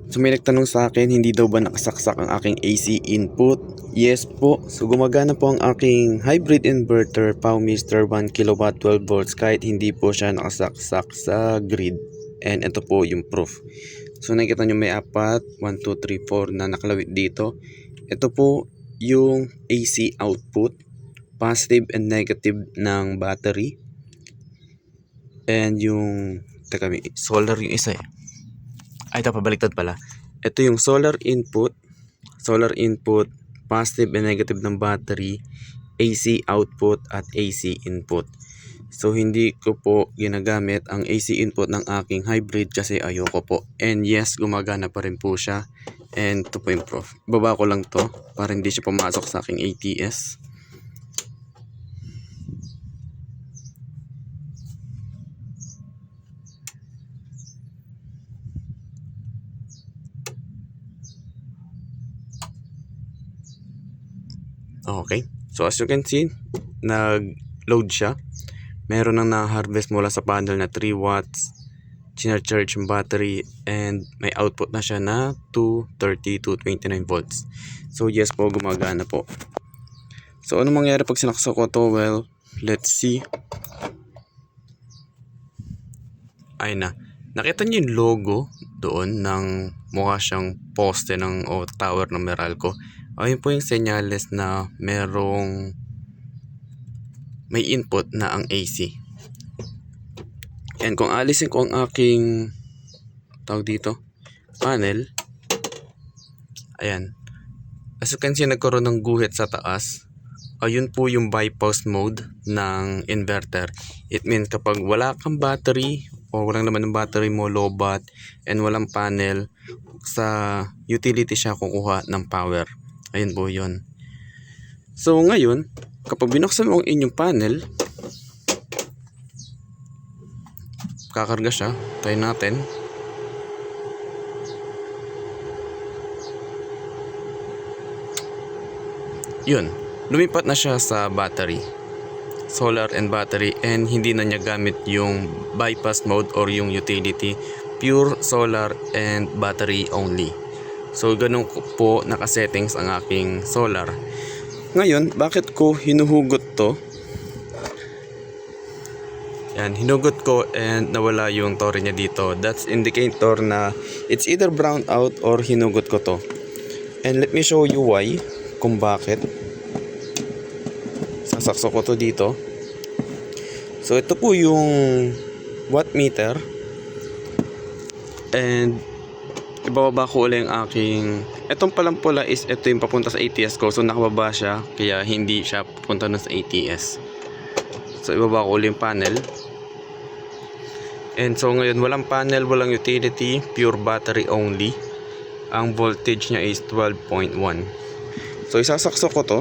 So may nagtanong sa akin, hindi daw ba nakasaksak ang aking AC input? Yes po. So gumagana po ang aking hybrid inverter Powmister 1 kW 12 volts kahit hindi po siya nakasaksak sa grid. And ito po yung proof. So nakikita nyo may apat, 1, 2, 3, 4 na nakalawit dito. Ito po yung AC output, positive and negative ng battery. And yung, teka, may solar yung isa eh. Ay, ito pabaliktad pala. Ito yung solar input, positive and negative ng battery, AC output at AC input. So hindi ko po ginagamit ang AC input ng aking hybrid kasi ayoko po. And yes, gumagana pa rin po siya. And ito po yung proof. Baba ko lang to para hindi siya pumasok sa aking ATS. Okay, so as you can see, nag-load siya. Meron nang na-harvest mula sa panel na 3 watts. Charge yung battery and may output na siya na 230 to 29 volts. So yes po, gumagana po. So ano mangyayari pag sinaksak ko to? Well, let's see. Ay na. Nakita niyo yung logo doon ng mukha siyang poste ng o tower ng Meralco. Ayun po yung senyales na merong may input na ang AC. And kung alisin ko ang aking tawag dito, panel, ayan. As you can see, nagkaroon ng guhit sa taas. Ayun po yung bypass mode ng inverter. It means kapag wala kang battery o walang laman ng battery mo, lobat, and walang panel, sa utility siya kukuha ng power. Ayun po yun. So ngayon, kapag binuksan mo ang inyong panel, kakarga siya. Try natin. Yun. Lumipat na siya sa battery. Solar and battery, and hindi na niya gamit yung bypass mode or yung utility. Pure solar and battery only. So ganun po naka-settings ang aking solar. Ngayon, bakit ko hinuhugot to? Yan, hinugot ko and nawala yung tore niya dito. That's indicator na it's either browned out or hinugot ko to. And let me show you why, kung bakit. Sasakso ko to dito. So ito po yung watt meter. And ibababa ko ulit ang aking, etong palang pula is ito yung papunta sa ATS ko. So nakababa siya, kaya hindi siya papunta na sa ATS. So ibaba ko ulit yung panel. And so ngayon walang panel, walang utility, pure battery only. Ang voltage niya is 12.1. So isasakso ko to.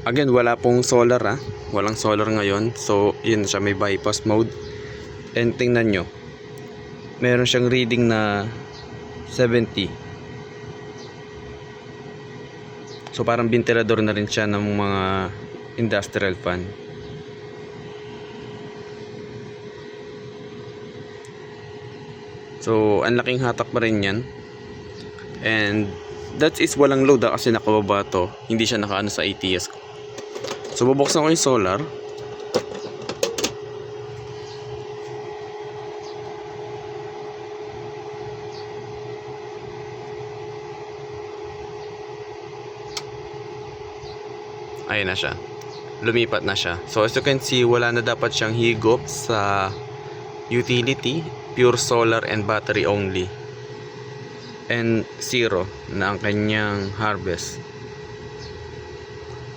Again, wala pong solar walang solar ngayon. So yun siya, may bypass mode. And tingnan nyo, meron siyang reading na 70. So parang ventilador na rin siya ng mga industrial fan. So ang laking hatak pa rin yan. And that is walang load kasi nakababa to. Hindi siya nakaano sa ATS ko. So bubuksan ko yung solar. Ayan na siya. Lumipat na siya. So as you can see, wala na dapat siyang higop sa utility. Pure solar and battery only. And 0 na ang kanyang harvest.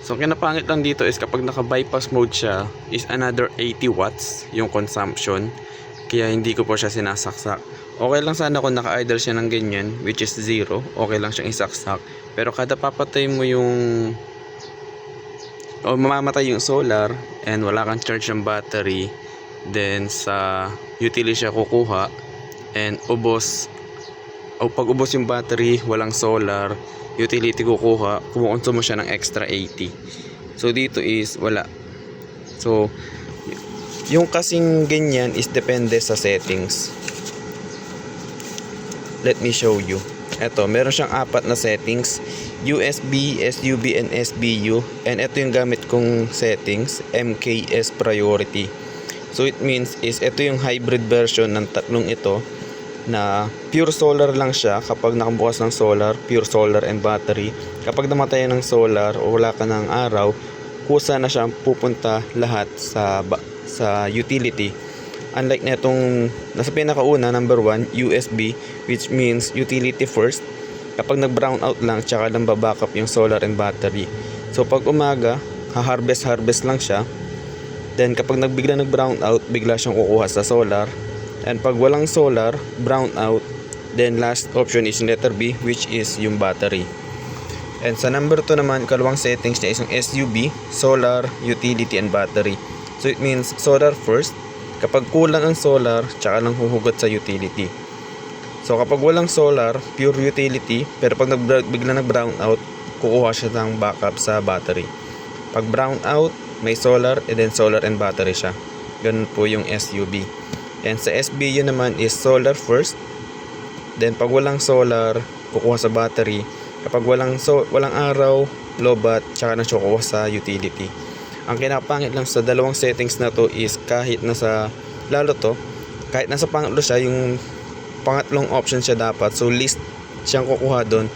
So kinapangit lang dito is kapag naka-bypass mode siya is another 80 watts yung consumption. Kaya hindi ko po siya sinasaksak. Okay lang sana kung naka-idle siya ng ganyan, which is 0. Okay lang siyang isaksak. Pero kada papatay mo yung o mamamatay yung solar and wala kang charge ng battery, then sa utility siya kukuha and ubos. O pag ubos yung battery, walang solar, utility kukuha, kumukonsumo siya ng extra 80. So dito is wala. So yung kasing ganyan is depende sa settings. Let me show you. Eto, meron siyang 4 na settings: USB, SUB, and SBU. And ito yung gamit kong settings, MKS priority. So it means is ito yung hybrid version ng tatlong ito, na pure solar lang siya. Kapag nakabukas ng solar, pure solar and battery. Kapag namatay ng solar o wala ka ng araw, kusa na siyang pupunta lahat sa utility. Unlike na itong nasa pinakauna, number 1, USB, which means utility first. Kapag nag-brown out lang, tsaka lang babackup yung solar and battery. So pag umaga, harvest lang siya. Then kapag nag-brown out, bigla siyang kukuha sa solar. And pag walang solar, brown out, then last option is letter B, which is yung battery. And sa number 2 naman, kalawang settings niya is yung SUB, solar, utility, and battery. So it means solar first. Kapag kulang ang solar, tsaka lang huhugot sa utility. So kapag walang solar, pure utility. Pero pag bigla nag-brown out, kukuha siya ng backup sa battery. Pag brown out, may solar, and then solar and battery siya. Ganun po yung SUB. And sa SBU naman is solar first. Then pag walang solar, kukuha sa battery. Kapag walang araw, lobat, tsaka na siya kukuha sa utility. Ang kinapangit lang sa dalawang settings na to is kahit nasa pangatlo siya, yung pangatlong option siya dapat, so list siyang kukuha doon,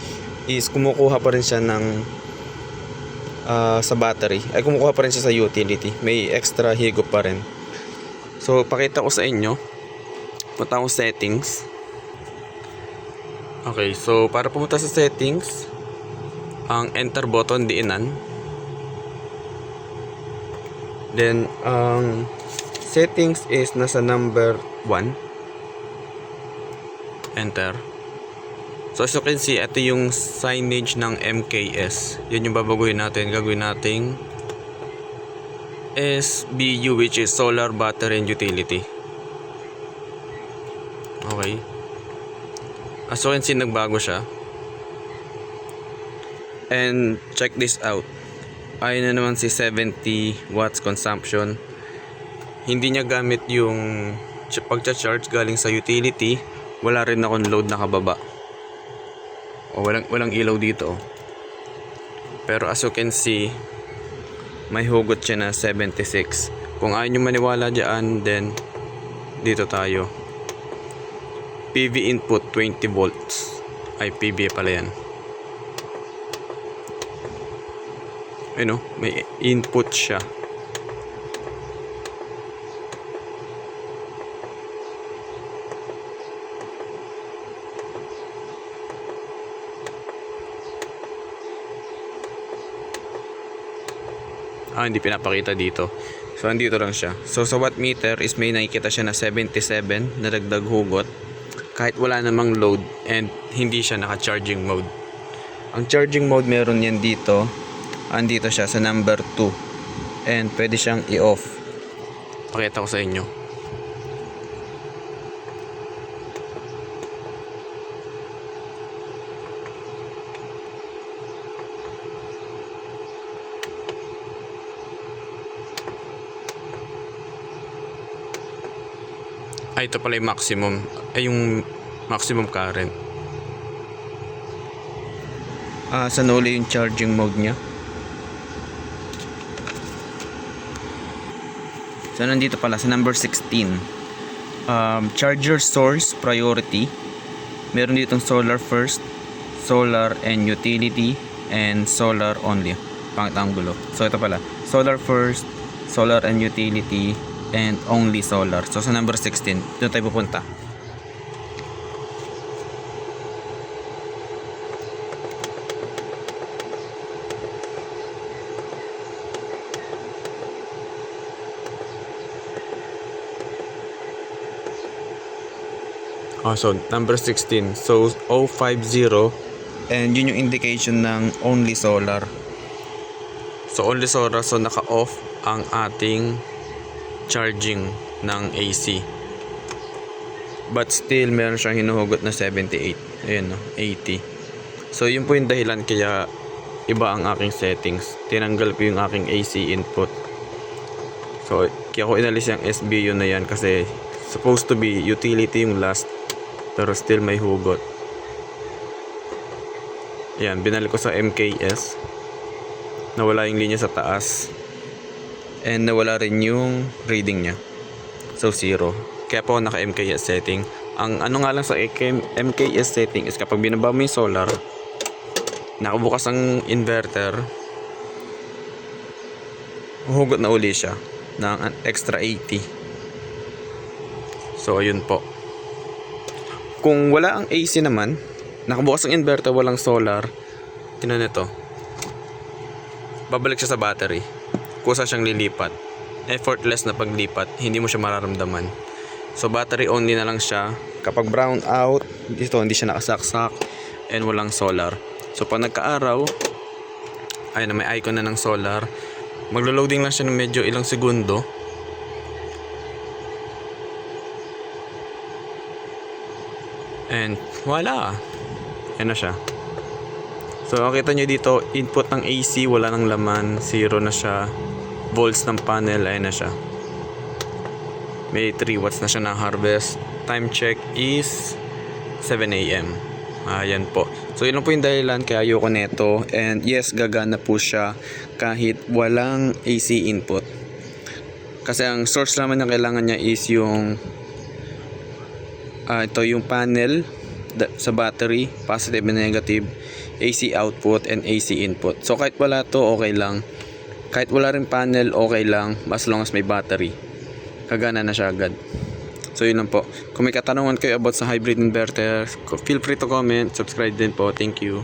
is kumukuha pa rin siya ng sa battery, ay kumukuha pa rin siya sa utility, may extra higop pa rin. So pakita ko sa inyo, punta ko settings. Okay, so para pumunta sa settings, ang enter button diinan. Then ang settings is nasa number 1. Enter. So as you can see, ito yung signage ng MKS. Yun yung babaguhin natin. Gagawin nating SBU, which is solar, battery, and utility. Okay. As you can see, nagbago siya. And check this out. Ayun na naman si 70 watts consumption. Hindi niya gamit yung pagcha-charge galing sa utility. Wala rin akong load nakababa. O walang ilaw dito. Pero as you can see, may hugot siya na 76. Kung ayaw nyo maniwala dyan, then dito tayo. PV input 20 volts. Ay, PV pala yan. Ano, may input siya. Hindi pinapakita dito. So andito lang siya. So sa watt meter is may nakikita siya na 77 na dagdag hugot kahit wala namang load and hindi siya naka-charging mode. Ang charging mode meron yan dito. Andito siya sa number 2 and pwede siyang i-off. Pakita ko sa inyo. Ito pala yung maximum. Yung maximum current. Sa nuli yung charging mode niya. So nandito pala sa number 16. Charger source priority. Meron ditong solar first, solar and utility, and solar only. Pangit ang gulo. So ito pala, solar first, solar and utility, and only solar. So sa number 16, doon tayo pupunta. So number 16, so 050, and yun yung indication ng only solar. So only solar, so naka-off ang ating charging ng AC. But still meron siyang hinuhugot na 78. Ayun no, 80. So yun po yung dahilan kaya iba ang aking settings. Tinanggal ko yung aking AC input. So, kaya ko inalis yung SBU na yan kasi supposed to be utility yung last, pero still may hugot. Yan, binalik ko sa MKS. Nawala yung linya sa taas. And nawala rin yung reading niya. So 0. Kaya po naka MKS setting. Ang ano nga lang sa MKS setting is kapag binaba mo yung solar, nakabukas ang inverter, hugot na uli siya ng extra 80. So ayun po. Kung wala ang AC naman, nakabukas ang inverter, walang solar, tinan nito, babalik siya sa battery. Kusa siyang lilipat. Effortless na paglipat, hindi mo siya mararamdaman. So battery only na lang siya. Kapag brown out, dito hindi siya nakasaksak and walang solar. So pag nagka-araw, ayun na, may icon na ng solar. Maglo-loading lang siya ng medyo ilang segundo. And voila, yan na siya. So makita nyo dito, input ng AC wala nang laman, 0 na siya. Volts ng panel, ayun na siya. May 3 watts na siya na harvest. Time check is 7 AM. Ayan po. So yun lang po yung dahilan kaya ayoko neto. And yes, gagana po siya kahit walang AC input. Kasi ang source naman na kailangan niya is yung ito yung panel sa battery, positive and negative, AC output and AC input. So kahit wala to, okay lang. Kahit wala rin panel, okay lang, as long as may battery. Kagana na siya agad. So yun lang po. Kung may katanungan kayo about sa hybrid inverter, feel free to comment, subscribe din po. Thank you.